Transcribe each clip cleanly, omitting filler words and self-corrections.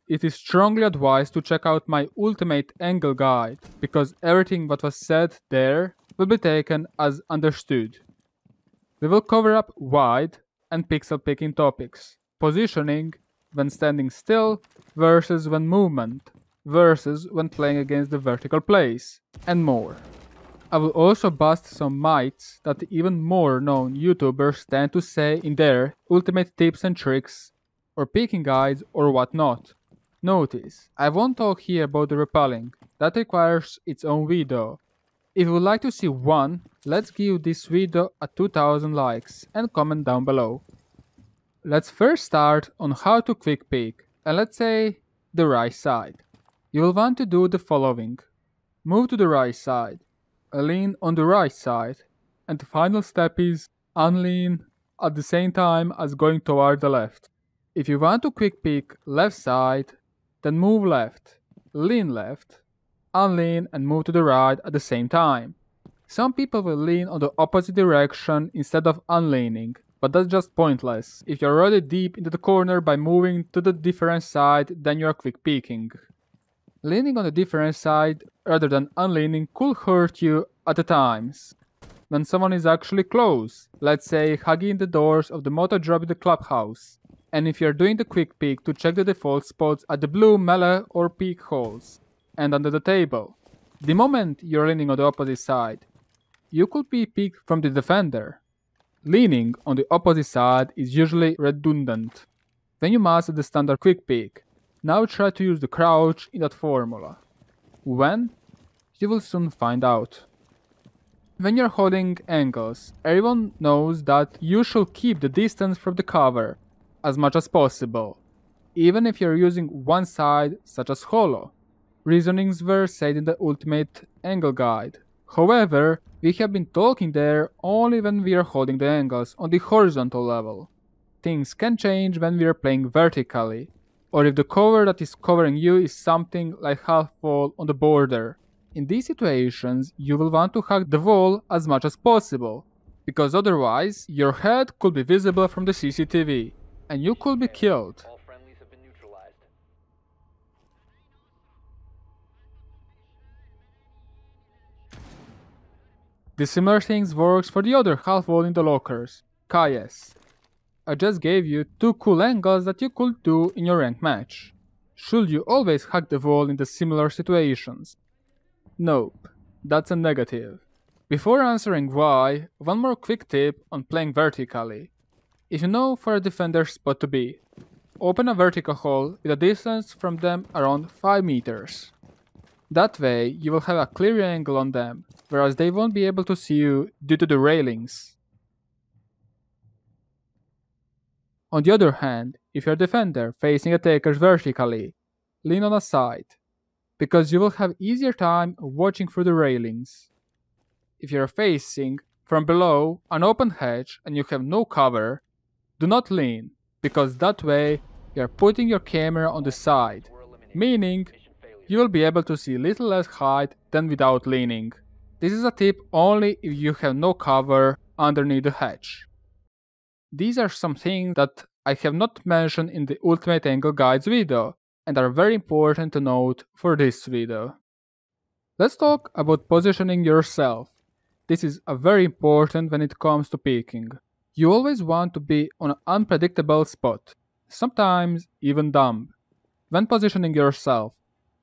it is strongly advised to check out my ultimate angle guide, because everything that was said there will be taken as understood. We will cover up wide and pixel picking topics, positioning when standing still versus when movement, versus when playing against the vertical plays, and more. I will also bust some myths that even more known YouTubers tend to say in their ultimate tips and tricks, or picking guides or whatnot. Notice, I won't talk here about the repelling, that requires its own video. If you would like to see one, let's give this video a 2000 likes and comment down below. Let's first start on how to quick peek, and let's say the right side. You will want to do the following. Move to the right side, lean on the right side, and the final step is unlean at the same time as going toward the left. If you want to quick peek left side, then move left, lean left, unlean and move to the right at the same time. Some people will lean on the opposite direction instead of unleaning, but that's just pointless if you're already deep into the corner by moving to the different side than you're quick peeking. Leaning on a different side rather than unleaning could hurt you at the times. When someone is actually close, let's say hugging the doors of the moto drop in the clubhouse, and if you're doing the quick peek to check the default spots at the blue melee or peek holes, and under the table. The moment you're leaning on the opposite side, you could be peeked from the defender. Leaning on the opposite side is usually redundant. When you master the standard quick peek, now try to use the crouch in that formula. When? You will soon find out. When you're holding angles, everyone knows that you should keep the distance from the cover as much as possible, even if you're using one side such as holo. Reasonings were said in the Ultimate Angle Guide. However, we have been talking there only when we are holding the angles on the horizontal level. Things can change when we are playing vertically, or if the cover that is covering you is something like half wall on the border. In these situations, you will want to hug the wall as much as possible, because otherwise your head could be visible from the CCTV, and you could be killed. The similar things works for the other half wall in the lockers, KS. I just gave you two cool angles that you could do in your ranked match. Should you always hug the wall in the similar situations? Nope, that's a negative. Before answering why, one more quick tip on playing vertically. If you know for a defender's spot to be, open a vertical hole with a distance from them around 5 meters. That way, you will have a clear angle on them, whereas they won't be able to see you due to the railings. On the other hand, if you're a defender facing attackers vertically, lean on a side, because you will have easier time watching through the railings. If you're facing from below an open hatch and you have no cover, do not lean, because that way you're putting your camera on the side, meaning you will be able to see little less height than without leaning. This is a tip only if you have no cover underneath the hatch. These are some things that I have not mentioned in the Ultimate Angle Guides video and are very important to note for this video. Let's talk about positioning yourself. This is very important when it comes to peeking. You always want to be on an unpredictable spot, sometimes even dumb. When positioning yourself,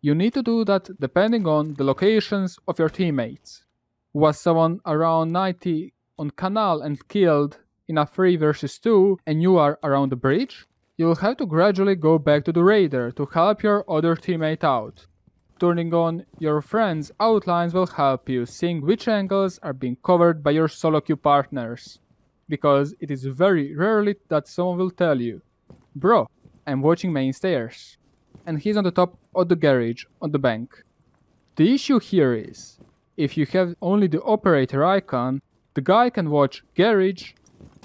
you need to do that depending on the locations of your teammates. Was someone around 90 on canal and killed in a 3 versus 2 and you are around the bridge? You'll have to gradually go back to the radar to help your other teammate out. Turning on your friend's outlines will help you seeing which angles are being covered by your solo queue partners. Because it is very rarely that someone will tell you, "Bro, I'm watching main stairs," and he's on the top of the garage on the bank. The issue here is, if you have only the operator icon, the guy can watch garage,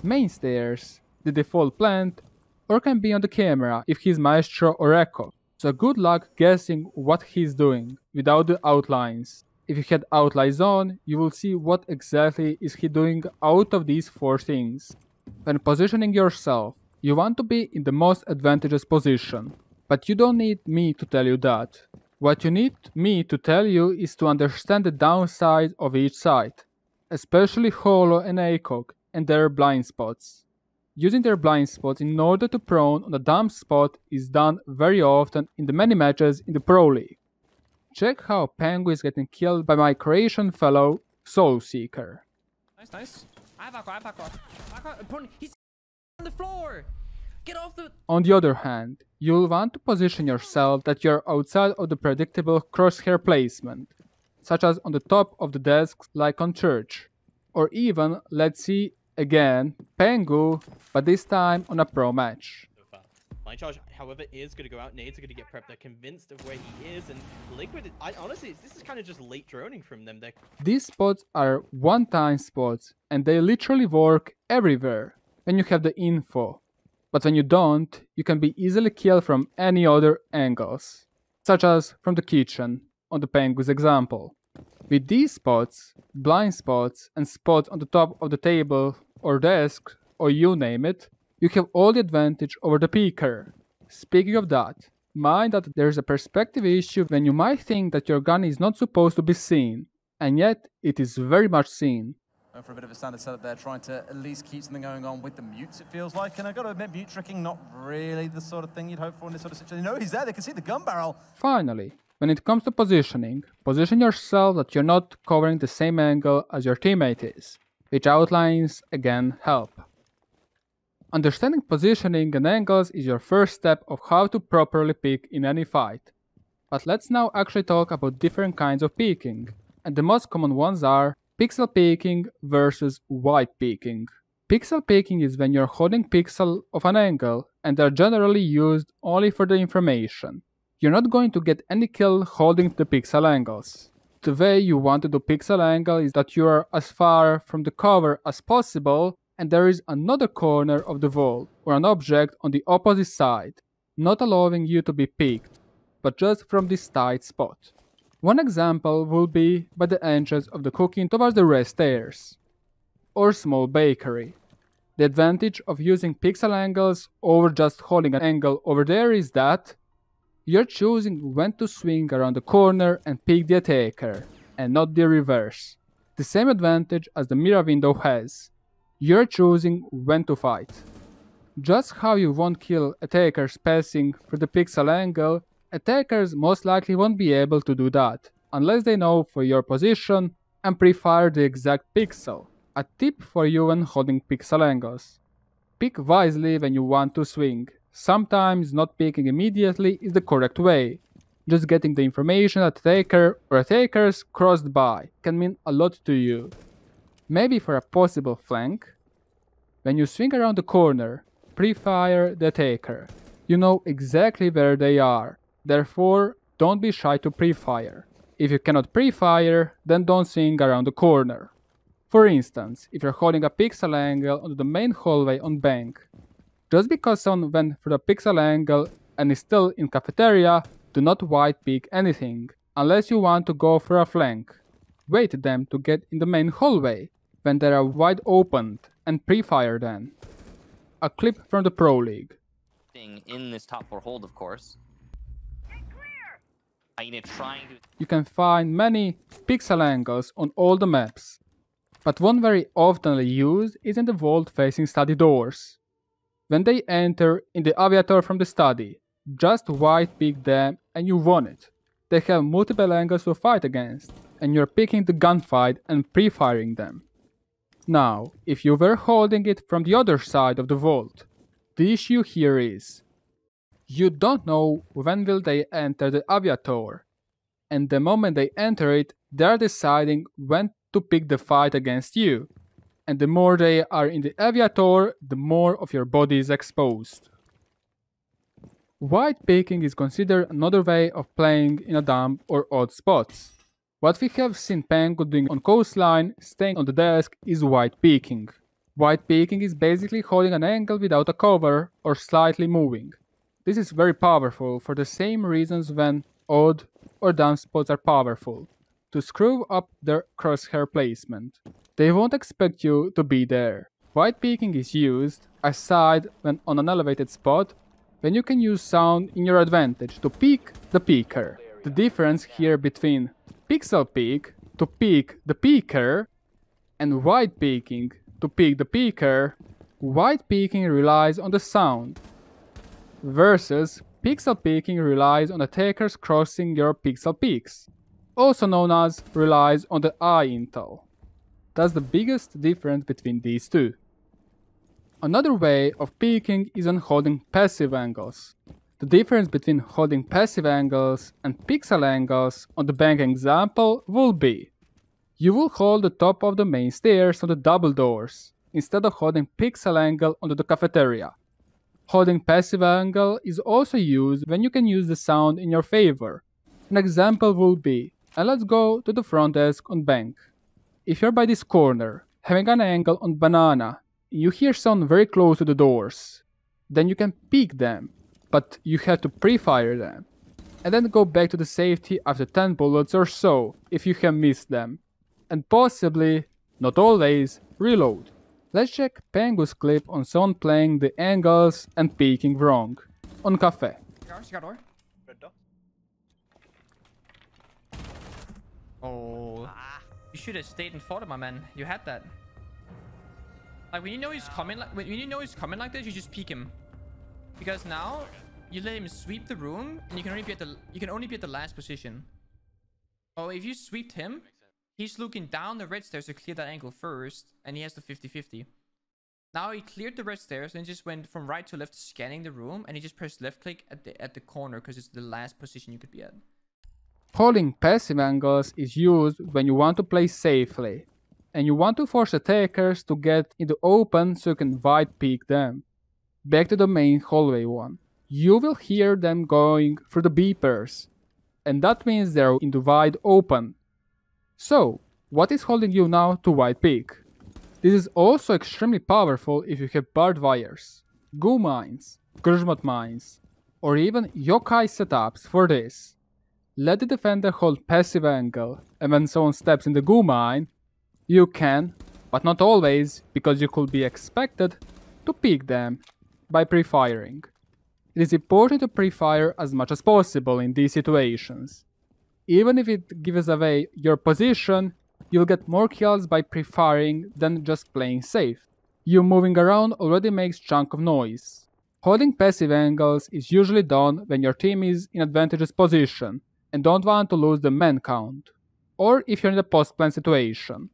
main stairs, the default plant, or can be on the camera if he's Maestro or Echo. So good luck guessing what he's doing without the outlines. If you had outlines on, you will see what exactly is he doing out of these 4 things. When positioning yourself, you want to be in the most advantageous position. But you don't need me to tell you that. What you need me to tell you is to understand the downside of each side, especially Holo and ACOG and their blind spots. Using their blind spots in order to prone on a dumb spot is done very often in the many matches in the Pro League. Check how Pengu is getting killed by my Croatian fellow Soul Seeker. Nice. I have Aqua. He's on the floor! Get off the... On the other hand, you'll want to position yourself that you're outside of the predictable crosshair placement, such as on the top of the desk like on Church, or even, let's see, again, Pengu, but this time on a pro match. My charge, however, is going to go out. Nades are going to get prepped. They're convinced of where he is, and Liquid, honestly, this is kind of just late droning from them. These spots are one-time spots, and they literally work everywhere when you have the info. But when you don't, you can be easily killed from any other angles, such as from the kitchen, on the Pengu's example. With these spots, blind spots, and spots on the top of the table or desk, or you name it, you have all the advantage over the peeker. Speaking of that, mind that there's a perspective issue when you might think that your gun is not supposed to be seen, and yet it is very much seen. For a bit of a standard setup there, trying to at least keep something going on with the mutes, it feels like. And I've got to admit, mute tricking, not really the sort of thing you'd hope for in this sort of situation. No, he's there, they can see the gun barrel. Finally, when it comes to positioning, position yourself that you're not covering the same angle as your teammate is, which outlines, again, help. Understanding positioning and angles is your first step of how to properly peek in any fight. But let's now actually talk about different kinds of peeking, and the most common ones are pixel peeking versus white peeking. Pixel peeking is when you're holding pixel of an angle, and they're generally used only for the information. You're not going to get any kill holding the pixel angles. The way you want to do pixel angle is that you are as far from the cover as possible, and there is another corner of the wall or an object on the opposite side, not allowing you to be peeked, but just from this tight spot. One example will be by the entrance of the cooking towards the rest stairs, or small bakery. The advantage of using pixel angles over just holding an angle over there is that you're choosing when to swing around the corner and peek the attacker, and not the reverse. The same advantage as the mirror window has. You're choosing when to fight. Just how you won't kill attackers passing through the pixel angle, attackers most likely won't be able to do that, unless they know for your position and pre-fire the exact pixel. A tip for you when holding pixel angles. Pick wisely when you want to swing. Sometimes not picking immediately is the correct way. Just getting the information that attacker or attackers crossed by can mean a lot to you. Maybe for a possible flank. When you swing around the corner, pre-fire the attacker. You know exactly where they are, therefore don't be shy to pre-fire. If you cannot pre-fire, then don't swing around the corner. For instance, if you're holding a pixel angle onto the main hallway on bank, just because someone went through the pixel angle and is still in cafeteria, do not white peek anything, unless you want to go for a flank. Wait them to get in the main hallway, when they are wide opened, and pre-fire then. A clip from the Pro League. In this top 4 hold, of course. You can find many pixel angles on all the maps, but one very oftenly used is in the vault facing study doors. When they enter in the aviator from the study, just white peek them and you won it. They have multiple angles to fight against, and you're picking the gunfight and pre-firing them. Now, if you were holding it from the other side of the vault, the issue here is, you don't know when will they enter the aviator, and the moment they enter it, they're deciding when to pick the fight against you, and the more they are in the aviator, the more of your body is exposed. White peeking is considered another way of playing in a dumb or odd spots. What we have seen Pengu doing on coastline, staying on the desk, is white peeking. White peeking is basically holding an angle without a cover or slightly moving. This is very powerful for the same reasons when odd or dumb spots are powerful, to screw up their crosshair placement. They won't expect you to be there. White peeking is used, aside when on an elevated spot, when you can use sound in your advantage to peek the peeker. The difference here between pixel peek to peek the peeker and wide peeking to peek the peeker, wide peeking relies on the sound, versus pixel peeking relies on attackers crossing your pixel peaks, also known as relies on the eye intel. That's the biggest difference between these two. Another way of peeking is on holding passive angles. The difference between holding passive angles and pixel angles on the bank example will be: you will hold the top of the main stairs on the double doors, instead of holding pixel angle onto the cafeteria. Holding passive angle is also used when you can use the sound in your favor. An example will be, and let's go to the front desk on bank. If you're by this corner, having an angle on banana, you hear sound very close to the doors, then you can peek them, but you have to pre-fire them, and then go back to the safety after 10 bullets or so if you have missed them, and possibly, not always, reload. Let's check Pengu's clip on someone playing the angles and peeking wrong, on Cafe. Oh, you should have stayed and fought him, my man. You had that. Like when you know he's coming, like this, you just peek him, because now you let him sweep the room, and you can only be at the last position. Oh, if you sweeped him, he's looking down the red stairs to clear that angle first, and he has the 50-50. Now he cleared the red stairs and just went from right to left scanning the room, and he just pressed left click at the corner because it's the last position you could be at. Holding passive angles is used when you want to play safely, and you want to force attackers to get in the open so you can wide peek them. Back to the main hallway one. You will hear them going through the beepers, and that means they're in the wide open. So, what is holding you now to wide peek? This is also extremely powerful if you have barbed wires, goo mines, Grzmot mines, or even yokai setups for this. Let the defender hold passive angle, and when someone steps in the goo mine, you can, but not always, because you could be expected, to peek them by pre-firing. It is important to pre-fire as much as possible in these situations. Even if it gives away your position, you'll get more kills by pre-firing than just playing safe. You moving around already makes chunk of noise. Holding passive angles is usually done when your team is in advantageous position and don't want to lose the man count, or if you're in a post-plan situation.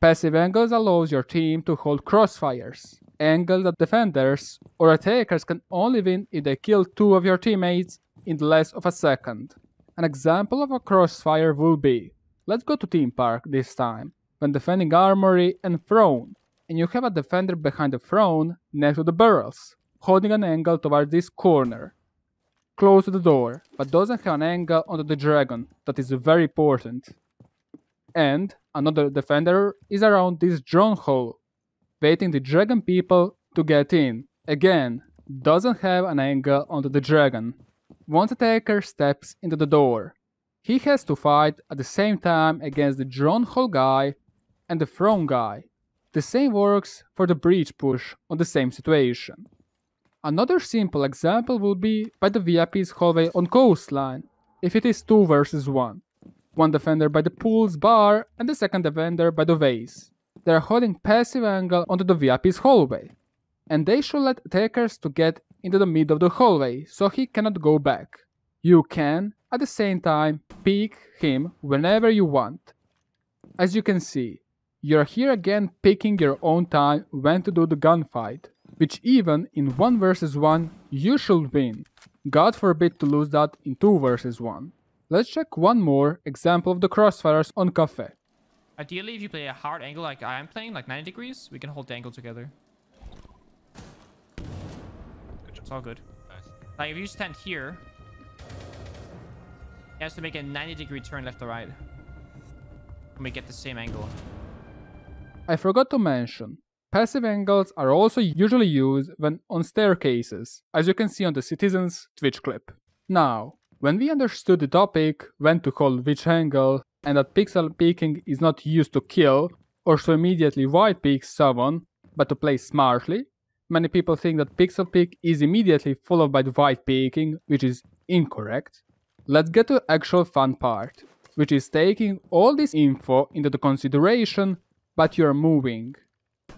Passive angles allows your team to hold crossfires, angles that defenders or attackers can only win if they kill 2 of your teammates in less of a second. An example of a crossfire will be, let's go to Team Park this time, when defending Armory and Throne, and you have a defender behind the throne next to the barrels, holding an angle towards this corner, close to the door, but doesn't have an angle onto the dragon. That is very important. And another defender is around this drone hole, waiting the dragon people to get in. Again, doesn't have an angle onto the dragon. Once attacker steps into the door, he has to fight at the same time against the drone hole guy and the throne guy. The same works for the breach push on the same situation. Another simple example will be by the VIP's hallway on coastline, if it is 2 versus 1. One defender by the pool's bar and the second defender by the vase. They are holding passive angle onto the VIP's hallway, and they should let attackers to get into the mid of the hallway so he cannot go back. You can, at the same time, peek him whenever you want. As you can see, you're here again picking your own time when to do the gunfight, which even in 1 versus 1 you should win. God forbid to lose that in 2 versus 1. Let's check one more example of the crossfires on Cafe. Ideally, if you play a hard angle like I am playing, like 90 degrees, we can hold the angle together. It's all good. Nice. Like if you stand here, he has to make a 90-degree turn left or right. And we get the same angle. I forgot to mention, passive angles are also usually used when on staircases, as you can see on the Citizen's Twitch clip. Now, when we understood the topic, when to hold which angle, and that pixel peeking is not used to kill, or to immediately wide peek someone, but to play smartly, Many people think that pixel peek is immediately followed by the white peeking, which is incorrect. Let's get to the actual fun part, which is taking all this info into the consideration, but you're moving.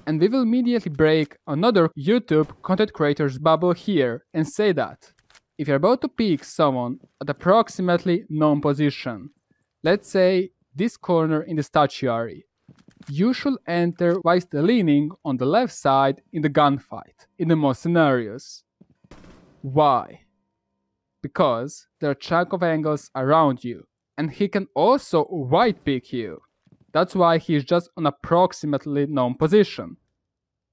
And we will immediately break another YouTube content creator's bubble here and say that if you're about to peek someone at approximately known position, let's say this corner in the statuary, you should enter whilst leaning on the left side in the gunfight, in the most scenarios. Why? Because there are a chunk of angles around you, and he can also white peek you. That's why he is just on approximately known position.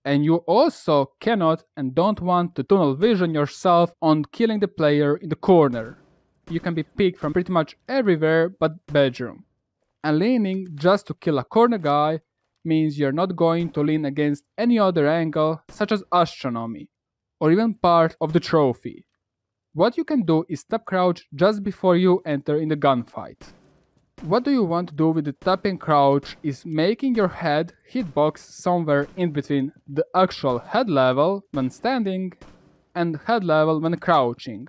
And you also cannot and don't want to tunnel vision yourself on killing the player in the corner. You can be peeked from pretty much everywhere but bedroom. And leaning just to kill a corner guy means you're not going to lean against any other angle such as astronomy or even part of the trophy. What you can do is step crouch just before you enter in the gunfight. What do you want to do with the tap and crouch is making your head hitbox somewhere in between the actual head level when standing and head level when crouching,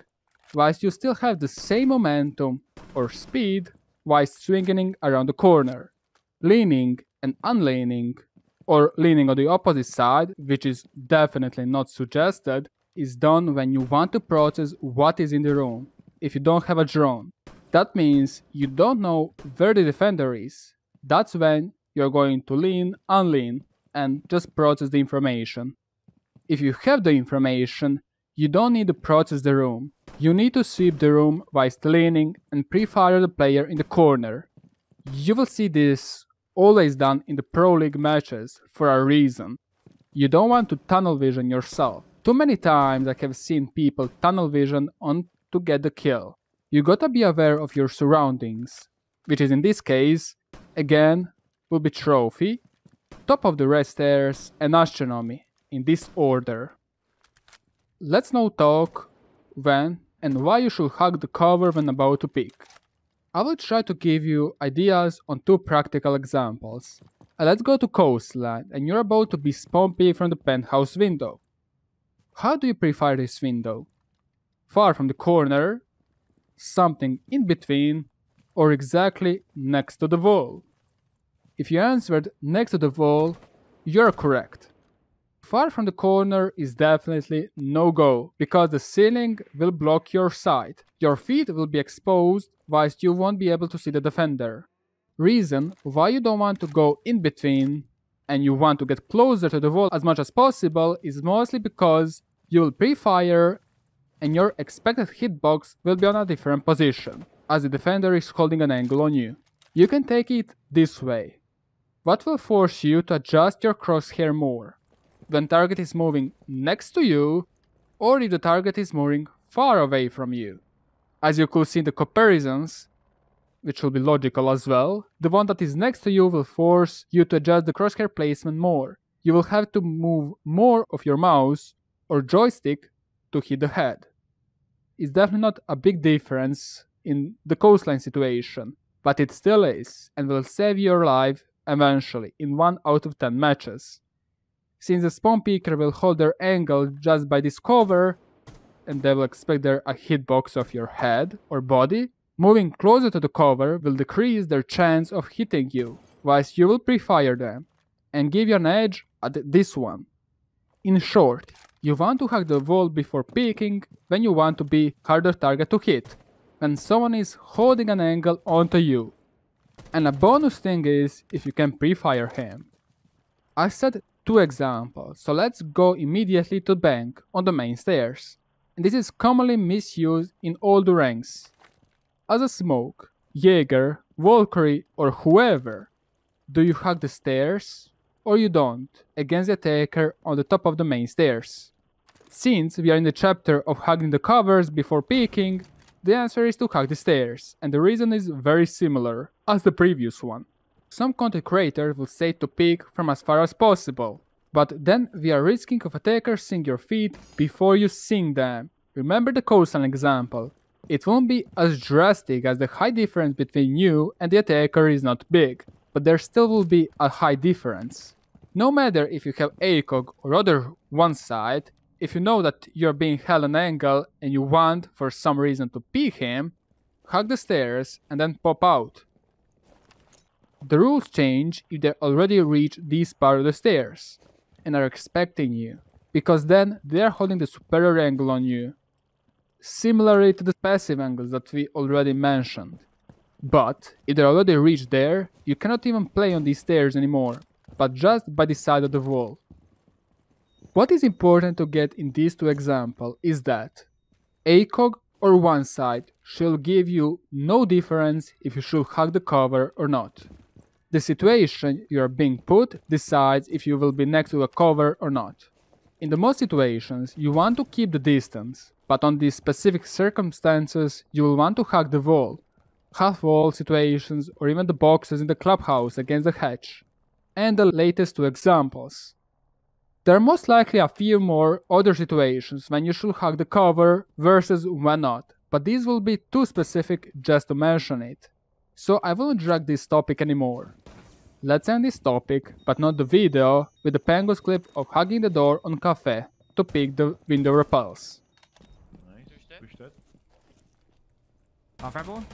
whilst you still have the same momentum or speed whilst swinging around the corner. Leaning and unleaning, or leaning on the opposite side, which is definitely not suggested, is done when you want to process what is in the room, if you don't have a drone. That means you don't know where the defender is. That's when you're going to lean, unlean, and just process the information. If you have the information, you don't need to process the room. You need to sweep the room whilst leaning and pre-fire the player in the corner. You will see this always done in the Pro League matches for a reason. You don't want to tunnel vision yourself. Too many times I have seen people tunnel vision on to get the kill. You gotta be aware of your surroundings, which is in this case, again, will be trophy, top of the red stairs and astronomy, in this order. Let's now talk when and why you should hug the cover when about to peek. I will try to give you ideas on two practical examples. Let's go to Coastline and you're about to be spawn peeked from the penthouse window. How do you pre-fire this window? Far from the corner, something in between, or exactly next to the wall? If you answered next to the wall, you're correct. Far from the corner is definitely no-go, because the ceiling will block your sight. Your feet will be exposed, whilst you won't be able to see the defender. Reason why you don't want to go in between and you want to get closer to the wall as much as possible is mostly because you will pre-fire and your expected hitbox will be on a different position, as the defender is holding an angle on you. You can take it this way. What will force you to adjust your crosshair more? When target is moving next to you, or if the target is moving far away from you. As you could see in the comparisons, which will be logical as well, the one that is next to you will force you to adjust the crosshair placement more. You will have to move more of your mouse or joystick to hit the head. It's definitely not a big difference in the Coastline situation, but it still is, and will save your life eventually in 1 out of 10 matches. Since the spawn peeker will hold their angle just by this cover, and they will expect there a hitbox of your head or body, moving closer to the cover will decrease their chance of hitting you, whilst you will pre-fire them, and give you an edge at this one. In short, you want to hug the wall before peeking when you want to be harder target to hit, when someone is holding an angle onto you. And a bonus thing is if you can pre-fire him. I said 2 examples, so let's go immediately to bank on the main stairs. And this is commonly misused in all the ranks. As a smoke, Jaeger, Valkyrie or whoever, do you hug the stairs or you don't against the attacker on the top of the main stairs? Since we are in the chapter of hugging the covers before peeking, the answer is to hug the stairs, and the reason is very similar as the previous one. Some content creators will say to peek from as far as possible, but then we are risking of attackers seeing your feet before you seeing them. Remember the Coastline example. It won't be as drastic as the height difference between you and the attacker is not big, but there still will be a high difference. No matter if you have ACOG or other one side, if you know that you're being held an angle and you want for some reason to peek him, hug the stairs and then pop out. The rules change if they already reach this part of the stairs and are expecting you, because then they are holding the superior angle on you, similarly to the passive angles that we already mentioned. But if they already reached there, you cannot even play on these stairs anymore, but just by the side of the wall. What is important to get in these two examples is that ACOG or one side shall give you no difference if you should hug the cover or not. The situation you are being put decides if you will be next to a cover or not. In the most situations, you want to keep the distance, but on these specific circumstances, you will want to hug the wall, half-wall situations, or even the boxes in the clubhouse against the hatch. And the latest two examples. There are most likely a few more other situations when you should hug the cover versus when not, but these will be too specific just to mention it. So I won't drag this topic anymore. Let's end this topic, but not the video, with the Penguins clip of hugging the door on cafe to pick the window repulse. Nice. Push that. Off rebel?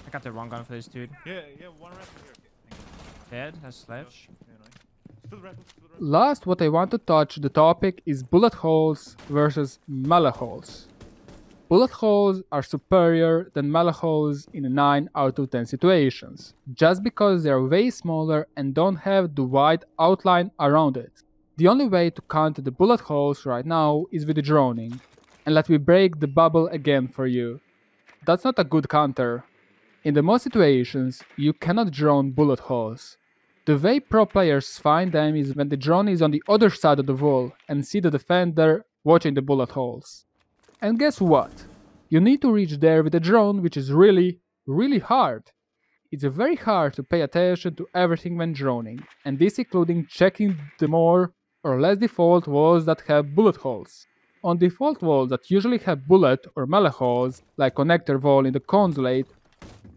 I got the wrong gun for this dude. Yeah, one rebel here. Okay, thank you. Dead, that's sledge. Yeah, nice. Still rebel. Last, what I want to touch the topic is bullet holes versus melee holes. Bullet holes are superior than melee holes in 9 out of 10 situations, just because they are way smaller and don't have the wide outline around it. The only way to counter the bullet holes right now is with the droning, and let me break the bubble again for you. That's not a good counter. In the most situations, you cannot drone bullet holes. The way pro players find them is when the drone is on the other side of the wall and see the defender watching the bullet holes. And guess what? You need to reach there with a drone, which is really hard. It's very hard to pay attention to everything when droning, and this including checking the more or less default walls that have bullet holes. On default walls that usually have bullet or melee holes, like connector wall in the consulate,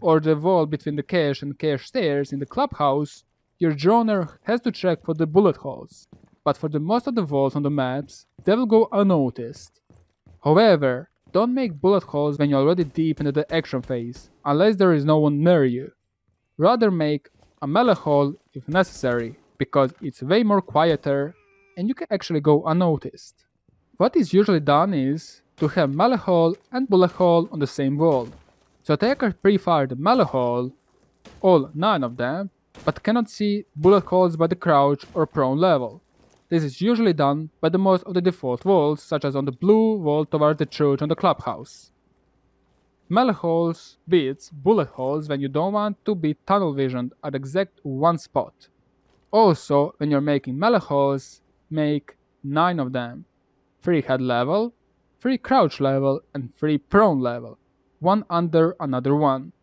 or the wall between the cache and cache stairs in the clubhouse, your droner has to check for the bullet holes. But for the most of the walls on the maps, they will go unnoticed. However, don't make bullet holes when you're already deep into the action phase, unless there is no one near you. Rather make a melee hole if necessary, because it's way more quieter and you can actually go unnoticed. What is usually done is to have melee hole and bullet hole on the same wall. So attackers pre-fire the melee hole, all 9 of them, but cannot see bullet holes by the crouch or prone level. This is usually done by the most of the default walls, such as on the blue wall towards the church on the clubhouse. Melee holes beats bullet holes when you don't want to be tunnel visioned at exact one spot. Also, when you're making melee holes, make 9 of them. 3 head level, 3 crouch level, and 3 prone level, one under another one.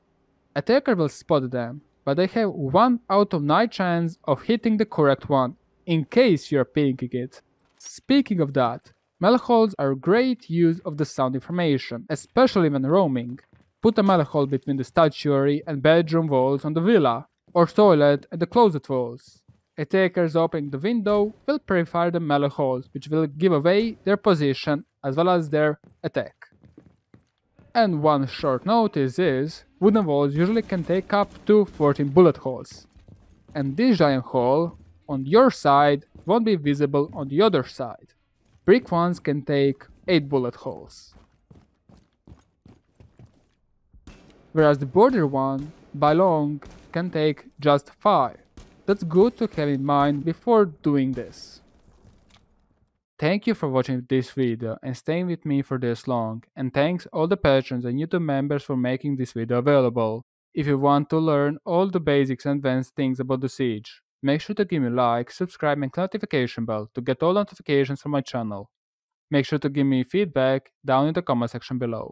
Attacker will spot them, but they have 1 out of 9 chance of hitting the correct one, in case you're pinking it. Speaking of that, melee holes are great use of the sound information, especially when roaming. Put a melee hole between the statuary and bedroom walls on the villa, or toilet and the closet walls. Attackers opening the window will pre-fire the melee holes, which will give away their position as well as their attack. And one short notice is, wooden walls usually can take up to 14 bullet holes. And this giant hole on your side won't be visible on the other side. Brick ones can take 8 bullet holes. Whereas the border one, by long, can take just 5. That's good to have in mind before doing this. Thank you for watching this video and staying with me for this long, and thanks all the patrons and YouTube members for making this video available. If you want to learn all the basics and advanced things about the siege, make sure to give me a like, subscribe and notification bell to get all notifications from my channel. Make sure to give me feedback down in the comment section below.